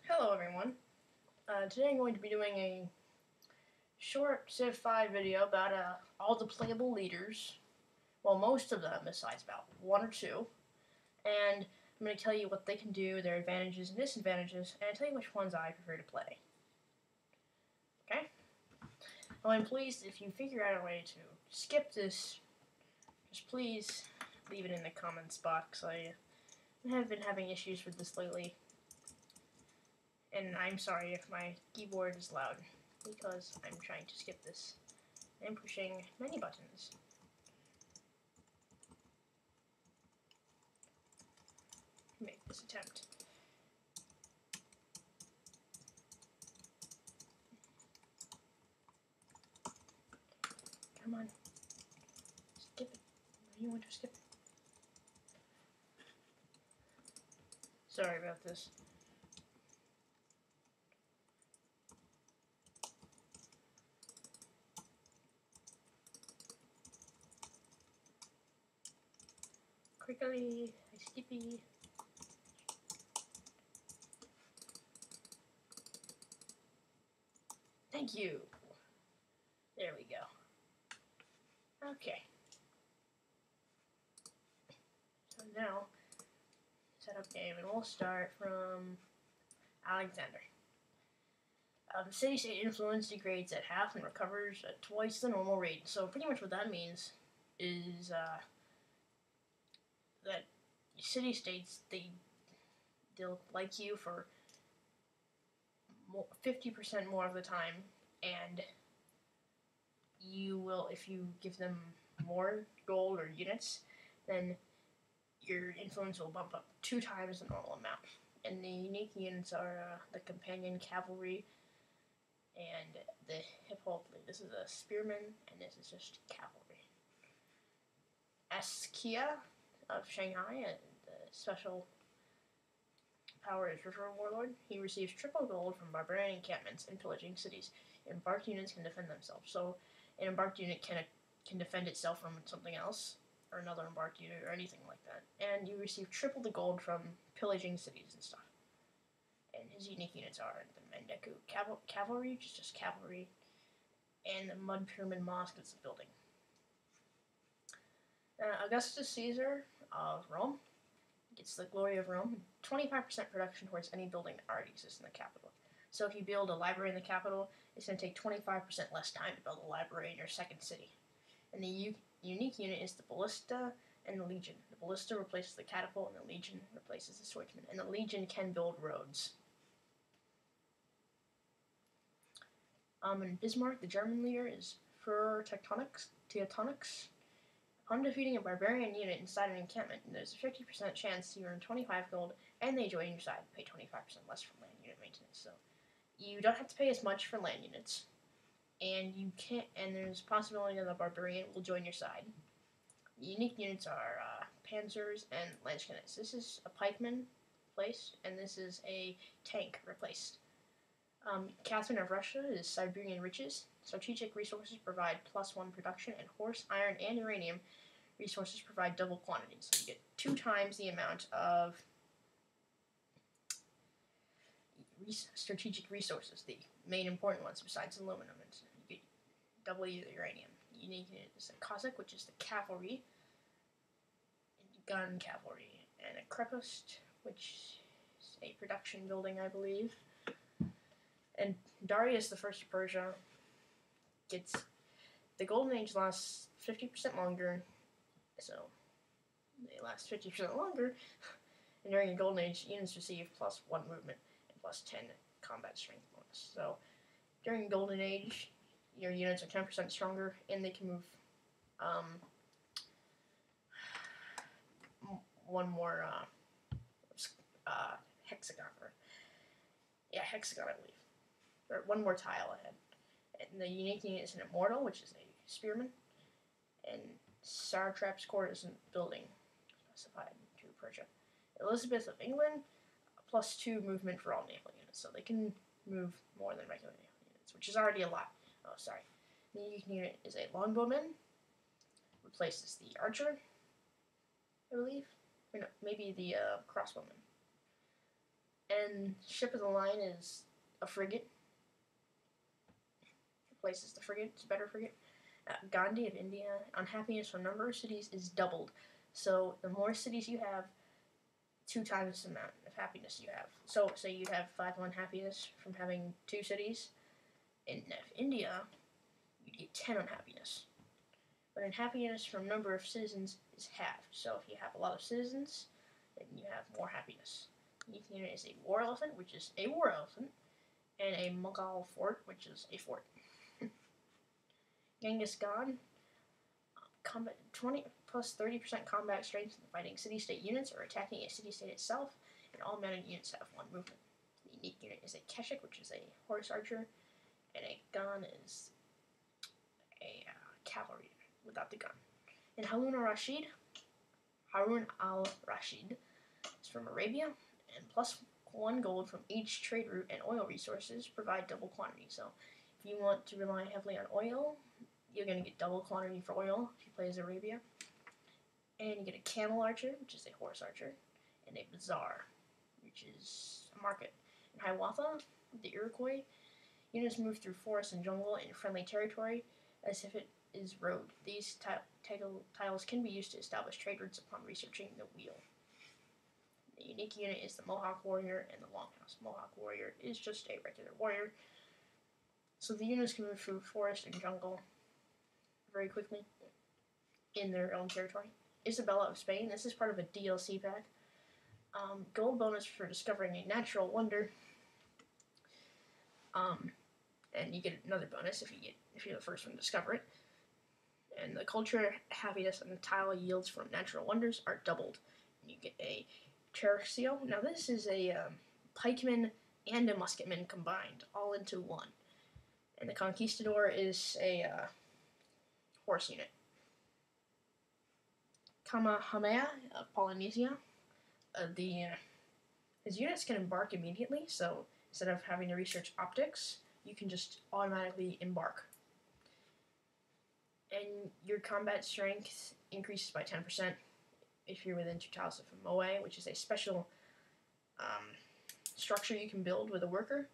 Hello everyone. Today I'm going to be doing a short Civ 5 video about all the playable leaders. Well, most of them, besides about one or two. And I'm going to tell you what they can do, their advantages and disadvantages, and I'll tell you which ones I prefer to play. Okay? Well, I'm pleased if you figure out a way to skip this, just please leave it in the comments box. I have been having issues with this lately. And I'm sorry if my keyboard is loud, because I'm trying to skip this. I'm pushing many buttons. Make this attempt. Come on. Skip it. Why do you want to skip it? Sorry about this. Quickly, skippy. Thank you. There we go. Okay. So now, set up game, and we'll start from Alexander. The city-state influence degrades at half and recovers at twice the normal rate. So pretty much what that means is that city-states, they'll like you for 50% more of the time, and you will, if you give them more gold or units, then your influence will bump up 2 times the normal amount. And the unique units are the companion cavalry and the Hippolyte. This is a spearman, and this is just cavalry. Askia of Shanghai, the special power is River Warlord. He receives triple gold from barbarian encampments and pillaging cities. Embarked units can defend themselves. So an embarked unit can defend itself from something else, or another embarked unit, or anything like that. And you receive triple the gold from pillaging cities and stuff. And his unique units are the Mendeku Cavalry, which is just cavalry, and the Mud Pyramid Mosque, that's a building. Augustus Caesar of Rome gets the glory of Rome, 25% production towards any building that already exists in the capital. So if you build a library in the capital, it's going to take 25% less time to build a library in your second city. And the unique unit is the Ballista and the Legion. The Ballista replaces the catapult, and the Legion replaces the swordsman. And the Legion can build roads. In Bismarck, the German leader is Führer Teutonics. Upon defeating a barbarian unit inside an encampment, there's a 50% chance you earn 25 gold, and they join your side and pay 25% less for land unit maintenance. So you don't have to pay as much for land units, and you can't. And there's a possibility that the barbarian will join your side. The unique units are panzers and landsknechts. This is a pikeman replaced, and this is a tank replaced. Catherine of Russia is Siberian riches. Strategic resources provide +1 production, and horse, iron, and uranium resources provide double quantities. So you get 2 times the amount of strategic resources, the main important ones besides aluminum. And you get double the uranium. Unique is a Cossack, which is the cavalry, and gun cavalry, and a Crepusc, which is a production building, I believe. And Darius the First of Persia gets the Golden Age lasts 50% longer, so they last 50% longer. And during the Golden Age, units receive +1 movement and +10 combat strength bonus. So during Golden Age, your units are 10% stronger, and they can move one more hexagon, hexagon, I believe. Or one more tile ahead. And the unique unit is an Immortal, which is a spearman. And Sartrap's court is a building specified to Persia. Elizabeth of England, +2 movement for all naval units. So they can move more than regular naval units, which is already a lot. Oh, sorry. The unique unit is a longbowman. Replaces the archer, I believe. Or no, maybe the crossbowman. And ship of the line is a frigate. Replaces the frigate. It's a better frigate. Gandhi of India. Unhappiness from number of cities is doubled. So the more cities you have, 2 times the amount of happiness you have. So say you have 5 unhappiness from having 2 cities. In India, you get 10 unhappiness. But unhappiness from number of citizens is halved. So if you have a lot of citizens, then you have more happiness. Unique unit is a war elephant, which is a war elephant, and a Mughal fort, which is a fort. Genghis Khan, combat 20 plus 30% combat strength in fighting city-state units or attacking a city-state itself, and all mounted units have 1 movement. The unique unit is a Keshik, which is a horse archer, and a gun is a cavalry without the gun. And Harun al-Rashid is from Arabia, and plus 1 gold from each trade route and oil resources provide double quantity. So if you want to rely heavily on oil, you're going to get double quantity for oil if you play as Arabia. And you get a camel archer, which is a horse archer, and a bazaar, which is a market. In Hiawatha, the Iroquois, units move through forest and jungle in friendly territory as if it is road. These tiles can be used to establish trade routes upon researching the wheel. The unique unit is the Mohawk warrior and the longhouse. Mohawk warrior is just a regular warrior. So the units can move through forest and jungle very quickly in their own territory. Isabella of Spain. This is part of a DLC pack. Gold bonus for discovering a natural wonder. And you get another bonus if you're the first one to discover it. And the culture, happiness, and the tile yields from natural wonders are doubled. And you get a Tercio. Now this is a pikeman and a musketman combined, all into 1. And the Conquistador is a horse unit. Kamehameha of Polynesia. His units can embark immediately, so instead of having to research optics, you can just automatically embark. And your combat strength increases by 10% if you're within 2 tiles of a moe, which is a special structure you can build with a worker.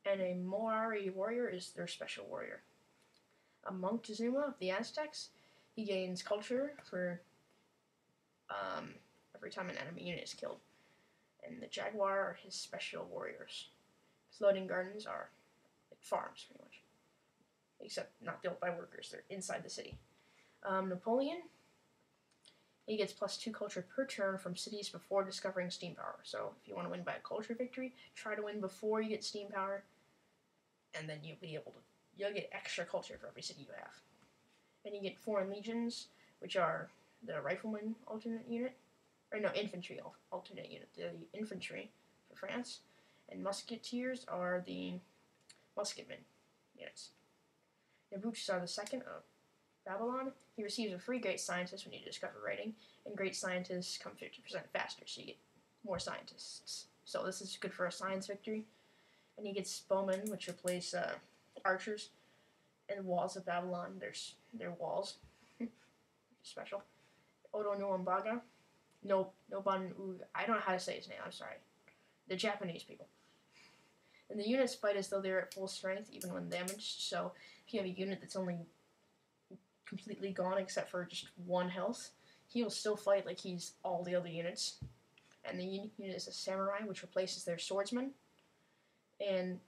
And a Moari warrior is their special warrior. A Moctezuma of the Aztecs, he gains culture for every time an enemy unit is killed. And the Jaguar are his special warriors. Floating gardens are like farms, pretty much. Except not built by workers, they're inside the city. Napoleon, he gets plus 2 culture per turn from cities before discovering steam power. So if you want to win by a culture victory, try to win before you get steam power, and then you'll get extra culture for every city you have. And you get foreign legions, which are the rifleman alternate unit, or no, infantry alternate unit, the infantry for France, and musketeers are the musketmen units. Nebuchadnezzar II of Babylon, he receives a free Great Scientist when you discover writing, and Great Scientists come 50% faster, so you get more scientists. So this is good for a science victory. And he gets bowmen, which replace archers, and walls of Babylon, they're walls, special. Odo Nobunaga, I don't know how to say his name, I'm sorry. The Japanese people. And the units fight as though they're at full strength, even when damaged. So if you have a unit that's only completely gone except for just 1 health, he will still fight like he's all the other units. And the unit is a samurai, which replaces their swordsman, and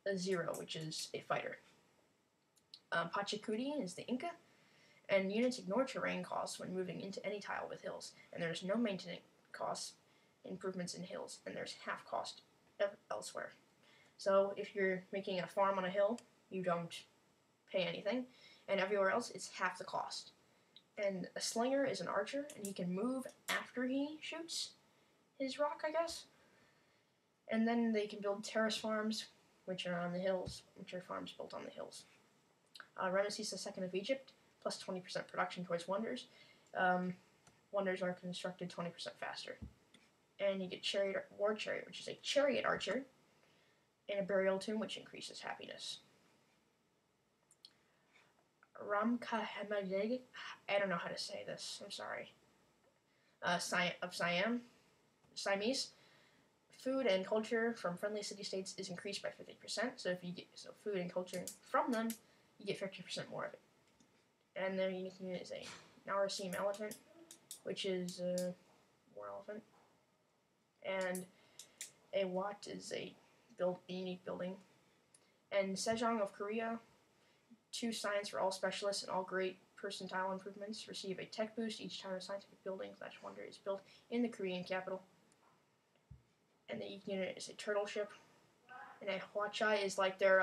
a 0, which is a fighter. Pachacuti is the Inca, and units ignore terrain costs when moving into any tile with hills, and there's no maintenance costs improvements in hills, and there's half cost elsewhere. So if you're making a farm on a hill, you don't pay anything, and everywhere else it's half the cost. And a slinger is an archer, and he can move after he shoots his rock, I guess. And then they can build terrace farms, which are on the hills, which are farms built on the hills. Ramesses II of Egypt, plus 20% production towards wonders. Wonders are constructed 20% faster. And you get War Chariot, which is a chariot archer, and a burial tomb, which increases happiness. Ramkahemedeg, I don't know how to say this, I'm sorry. Of Siam, Siamese, food and culture from friendly city-states is increased by 50%. So if you get food and culture from them, you get 50% more of it. And their unique unit is a Narasim elephant, which is a war elephant. And a Wat is a unique building. And Sejong of Korea, 2 science for all specialists and all great percentile improvements receive a tech boost each time a scientific building / wonder is built in the Korean capital. And the unit is a turtle ship. And a Hwachai is like their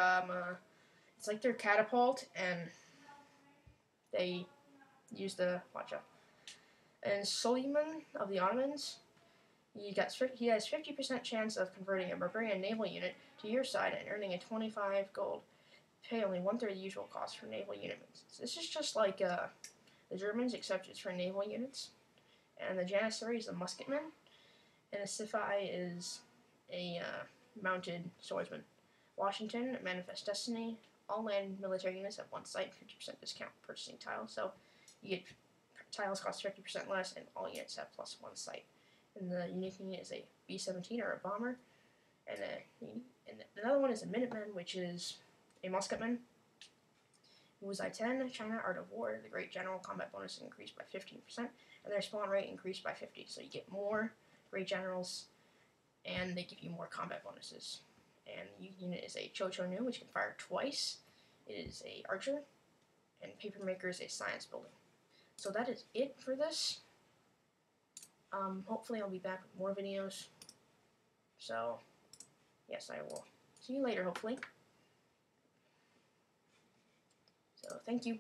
it's like their catapult, and they use the Hwachai. And Suleiman of the Ottomans, he has 50% chance of converting a barbarian naval unit to your side and earning a 25 gold. Pay only 1/3 the usual cost for naval unit. This is just like the Germans, except it's for naval units. And the Janissary is a musketman, and a Sifai is a mounted swordsman. Washington, Manifest Destiny, all land military units have 1 site, 50% discount purchasing tiles. So you get tiles cost 50% less, and all units have +1 site. And the unique unit is a B-17 or a bomber, and another one is a Minuteman, which is a musketman. Wuzai 10, China Art of War, the Great General combat bonus increased by 15%, and their spawn rate increased by 50. So you get more Great Generals, and they give you more combat bonuses. And the unit is a Chochonu, which can fire twice. It is a archer, and Papermaker is a science building. So that is it for this. Hopefully I'll be back with more videos. So, yes, I will see you later, hopefully. So, thank you.